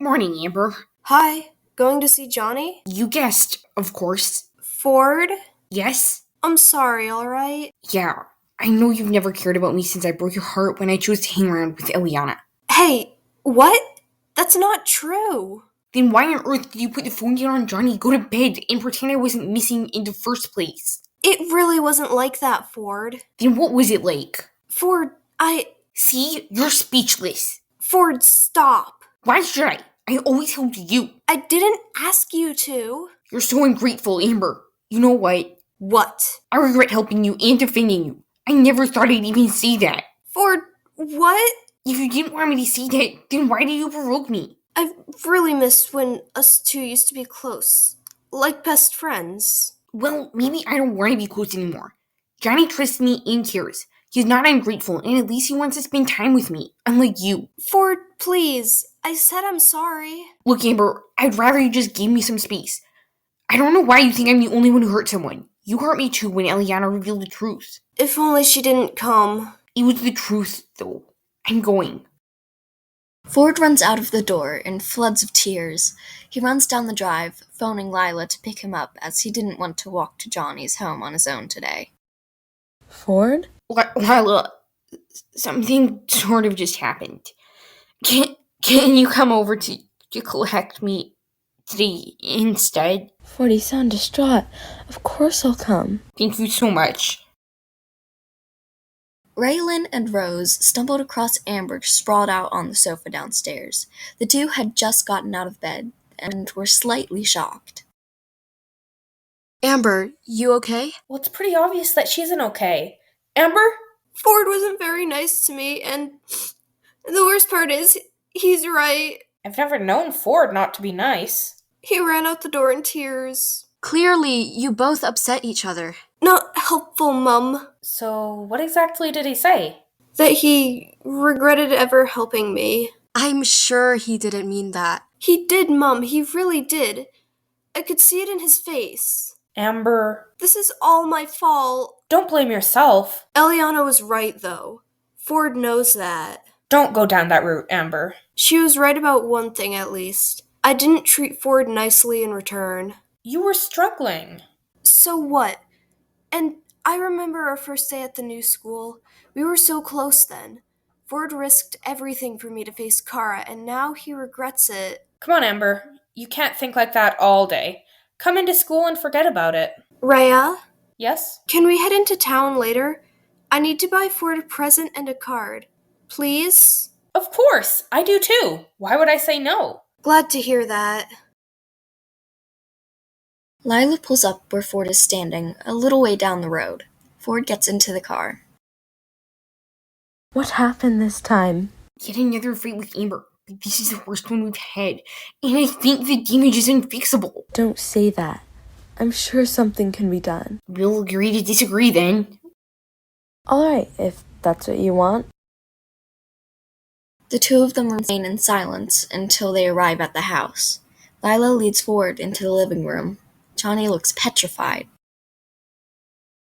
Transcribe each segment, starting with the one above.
Morning, Amber. Hi, going to see Johnny? You guessed, of course. Ford? Yes? I'm sorry, alright? Yeah. I know you've never cared about me since I broke your heart when I chose to hang around with Eliana. Hey, what? That's not true. Then why on earth did you put the phone down on Johnny, go to bed, and pretend I wasn't missing in the first place? It really wasn't like that, Ford. Then what was it like? Ford, See? You're speechless. Ford, stop. Why should I? I always helped you. I didn't ask you to. You're so ungrateful, Amber. You know what? What? I regret helping you and defending you. I never thought I'd even say that. Ford, what? If you didn't want me to say that, then why did you provoke me? I've really missed when us two used to be close. Like best friends. Well, maybe I don't want to be close anymore. Johnny trusts me and cares. He's not ungrateful, and at least he wants to spend time with me, unlike you. Ford, please. I said I'm sorry. Look, Amber, I'd rather you just give me some space. I don't know why you think I'm the only one who hurt someone. You hurt me too when Eliana revealed the truth. If only she didn't come. It was the truth, though. I'm going. Ford runs out of the door in floods of tears. He runs down the drive, phoning Lila to pick him up as he didn't want to walk to Johnny's home on his own today. Ford? Lila, something sort of just happened. Can you come over to collect me today instead? Ford, you sound distraught. Of course I'll come. Thank you so much. Raylan and Rose stumbled across Amber sprawled out on the sofa downstairs. The two had just gotten out of bed and were slightly shocked. Amber, you okay? Well, it's pretty obvious that she isn't okay. Amber? Ford wasn't very nice to me, and the worst part is, he's right. I've never known Ford not to be nice. He ran out the door in tears. Clearly, you both upset each other. Not helpful, Mum. So, what exactly did he say? That he regretted ever helping me. I'm sure he didn't mean that. He did, Mum. He really did. I could see it in his face. Amber, This is all my fault. don't blame yourself. Eliana was right, though. Ford knows that. Don't go down that route, Amber. She was right about one thing, at least. I didn't treat Ford nicely in return. You were struggling. So what? And I remember our first day at the new school. We were so close then. Ford risked everything for me to face Kara, and now he regrets it. Come on, Amber. You can't think like that all day. Come into school and forget about it. Rhea, Yes? can we head into town later? I need to buy Ford a present and a card. Please? Of course, I do too. Why would I say no? Glad to hear that. Lila pulls up where Ford is standing, a little way down the road. Ford gets into the car. What happened this time? Yet another fight with Amber. This is the worst one we've had, and I think the damage is unfixable. Don't say that. I'm sure something can be done. We'll agree to disagree then. Alright, if that's what you want. The two of them remain in silence until they arrive at the house. Lila leads Ford into the living room. Johnny looks petrified.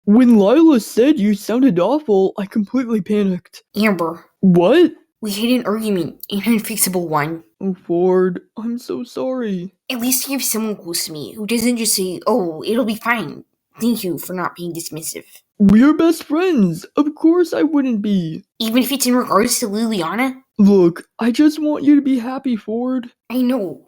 When Lila said you sounded awful, I completely panicked. Amber, What? we had an argument, an unfixable one. Oh, Ford, I'm so sorry. At least you have someone close to me who doesn't just say, oh, it'll be fine. Thank you for not being dismissive. We're best friends. Of course I wouldn't be. Even if it's in regards to Liliana? Look, I just want you to be happy, Ford. I know.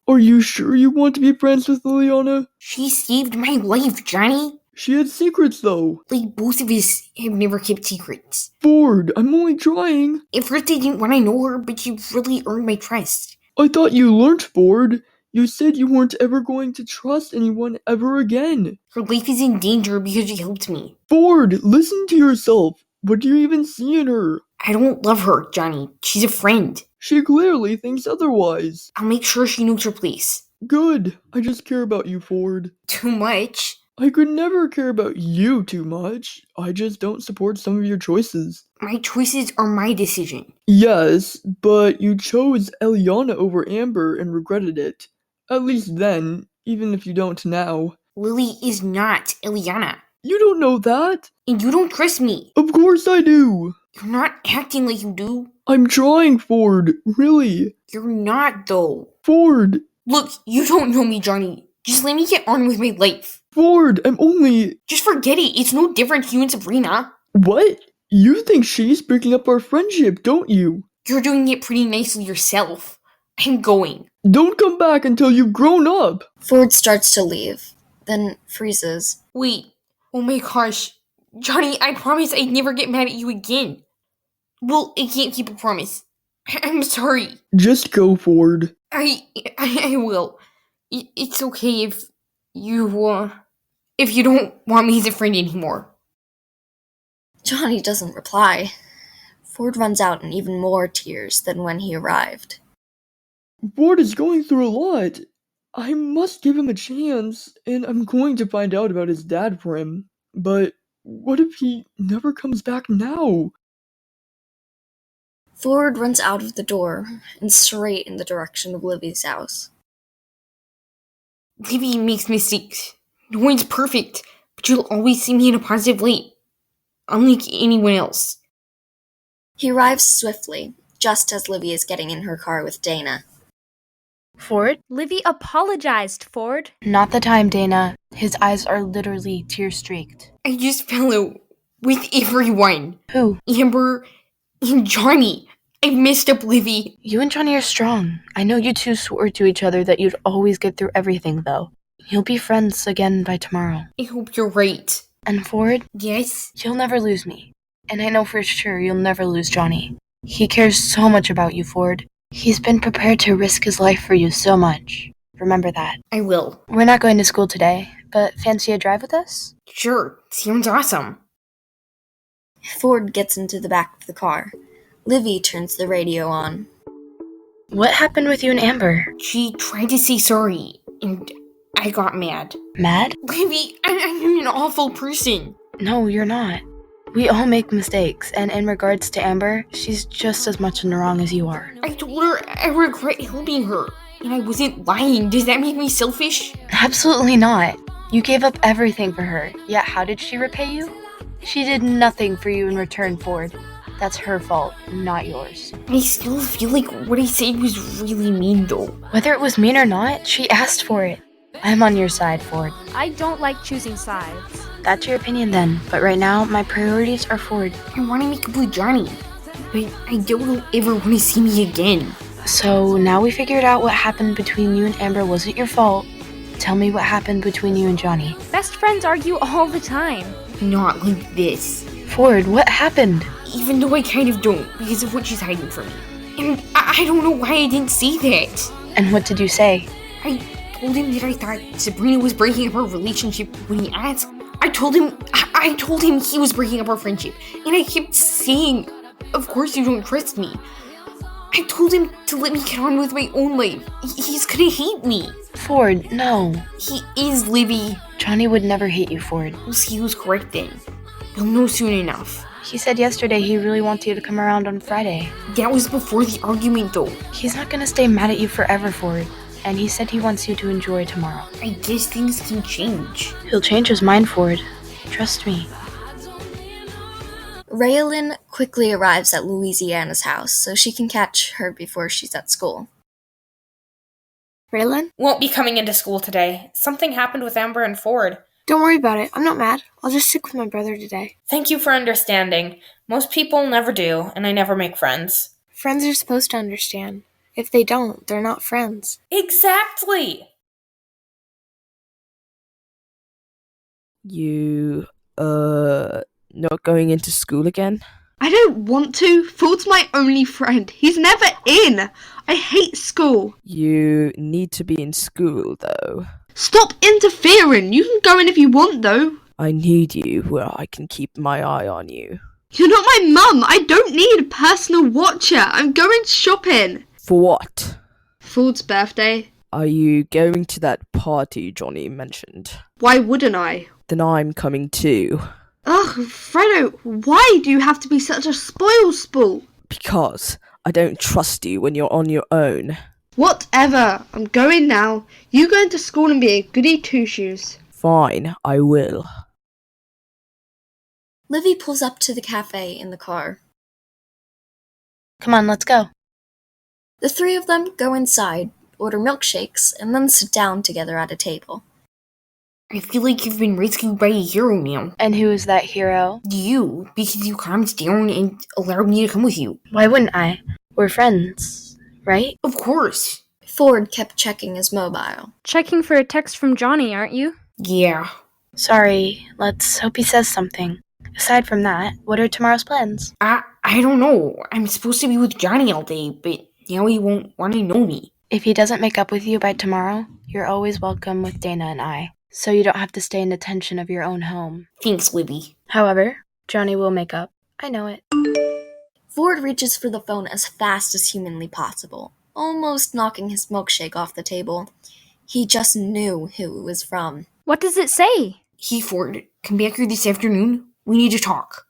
Are you sure you want to be friends with Liliana? She saved my life, Johnny. She had secrets, though. Like, both of us have never kept secrets. Ford, I'm only trying. At first I didn't want to know her, but she really earned my trust. I thought you learned, Ford. You said you weren't ever going to trust anyone ever again. Her life is in danger because she helped me. Ford, listen to yourself. What do you even see in her? I don't love her, Johnny. She's a friend. She clearly thinks otherwise. I'll make sure she knows her place. Good. I just care about you, Ford. Too much? I could never care about you too much. I just don't support some of your choices. My choices are my decision. Yes, but you chose Eliana over Amber and regretted it. At least then, even if you don't now. Lily is not Eliana. You don't know that. And you don't trust me. Of course I do. You're not acting like you do. I'm trying, Ford. Really. You're not, though. Ford. Look, you don't know me, Johnny. Just let me get on with my life. Ford, I'm only... Just forget it. It's no different to you and Sabrina. What? You think she's breaking up our friendship, don't you? You're doing it pretty nicely yourself. I'm going. Don't come back until you've grown up. Ford starts to leave, then freezes. Wait. Oh my gosh. Johnny, I promise I'd never get mad at you again. Well, I can't keep a promise. I'm sorry. Just go, Ford. I will. It's okay if you don't want me as a friend anymore. Johnny doesn't reply. Ford runs out in even more tears than when he arrived. Ford is going through a lot. I must give him a chance, and I'm going to find out about his dad for him. But what if he never comes back now? Ford runs out of the door and straight in the direction of Livy's house. Livy makes mistakes. No one's perfect, but you'll always see me in a positive light. Unlike anyone else. He arrives swiftly, just as Livy is getting in her car with Dana. Ford? Livy apologized, Ford. Not the time, Dana. His eyes are literally tear-streaked. I just fell out with everyone. Who? Amber and Johnny. I messed up Livy. You and Johnny are strong. I know you two swore to each other that you'd always get through everything, though. You'll be friends again by tomorrow. I hope you're right. And Ford? Yes? You'll never lose me. And I know for sure you'll never lose Johnny. He cares so much about you, Ford. He's been prepared to risk his life for you so much. Remember that. I will. We're not going to school today, but fancy a drive with us? Sure. Sounds awesome. Ford gets into the back of the car. Livy turns the radio on. What happened with you and Amber? She tried to say sorry, and I got mad. Mad? Livy, I'm an awful person. No, you're not. We all make mistakes, and in regards to Amber, she's just as much in the wrong as you are. I told her I regret helping her, and I wasn't lying. Does that make me selfish? Absolutely not. You gave up everything for her, yet how did she repay you? She did nothing for you in return, Ford. That's her fault, not yours. I still feel like what I said was really mean, though. Whether it was mean or not, she asked for it. I'm on your side, Ford. I don't like choosing sides. That's your opinion then, but right now, my priorities are Ford. I want to make up with Johnny, but I doubt he'll ever want to see me again. So now we figured out what happened between you and Amber wasn't your fault. Tell me what happened between you and Johnny. Best friends argue all the time. Not like this. Ford, what happened? Even though I kind of don't, because of what she's hiding from me. And I don't know why I didn't see that. And what did you say? I told him that I thought Sabrina was breaking up our relationship when he asked. I told him he was breaking up our friendship. And I kept saying, of course you don't trust me. I told him to let me get on with my own life. He's gonna hate me. Ford, no. He is, Livy. Johnny would never hate you, Ford. We'll see who's correct then. You'll know soon enough. He said yesterday he really wants you to come around on Friday. That was before the argument, though. He's not gonna stay mad at you forever, Ford. And he said he wants you to enjoy tomorrow. I guess things can change. He'll change his mind, Ford. Trust me. Raylan quickly arrives at Louisiana's house so she can catch her before she's at school. Raylan? Won't be coming into school today. Something happened with Amber and Ford. Don't worry about it. I'm not mad. I'll just stick with my brother today. Thank you for understanding. Most people never do, and I never make friends. Friends are supposed to understand. If they don't, they're not friends. Exactly! You, not going into school again? I don't want to. Ford's my only friend. He's never in. I hate school. You need to be in school, though. Stop interfering. You can go in if you want, though. I need you where I can keep my eye on you. You're not my mum. I don't need a personal watcher. I'm going shopping. For what? Ford's birthday. Are you going to that party Johnny mentioned? Why wouldn't I? Then I'm coming too. Ugh, Fredo, why do you have to be such a spoil? Because I don't trust you when you're on your own. Whatever, I'm going now. You go into school and be a goody two-shoes. Fine, I will. Livy pulls up to the cafe in the car. Come on, let's go. The three of them go inside, order milkshakes, and then sit down together at a table. I feel like you've been rescued by a hero now. And who is that hero? You, because you calmed down and allowed me to come with you. Why wouldn't I? We're friends, right? Of course. Ford kept checking his mobile. Checking for a text from Johnny, aren't you? Yeah. Sorry, let's hope he says something. Aside from that, what are tomorrow's plans? I don't know. I'm supposed to be with Johnny all day, but now he won't want to know me. If he doesn't make up with you by tomorrow, you're always welcome with Dana and I, so you don't have to stay in the tension of your own home. Thanks, Libby. However, Johnny will make up. I know it. Ford reaches for the phone as fast as humanly possible, almost knocking his milkshake off the table. He just knew who it was from. What does it say? Hey, Ford, come back here this afternoon. We need to talk.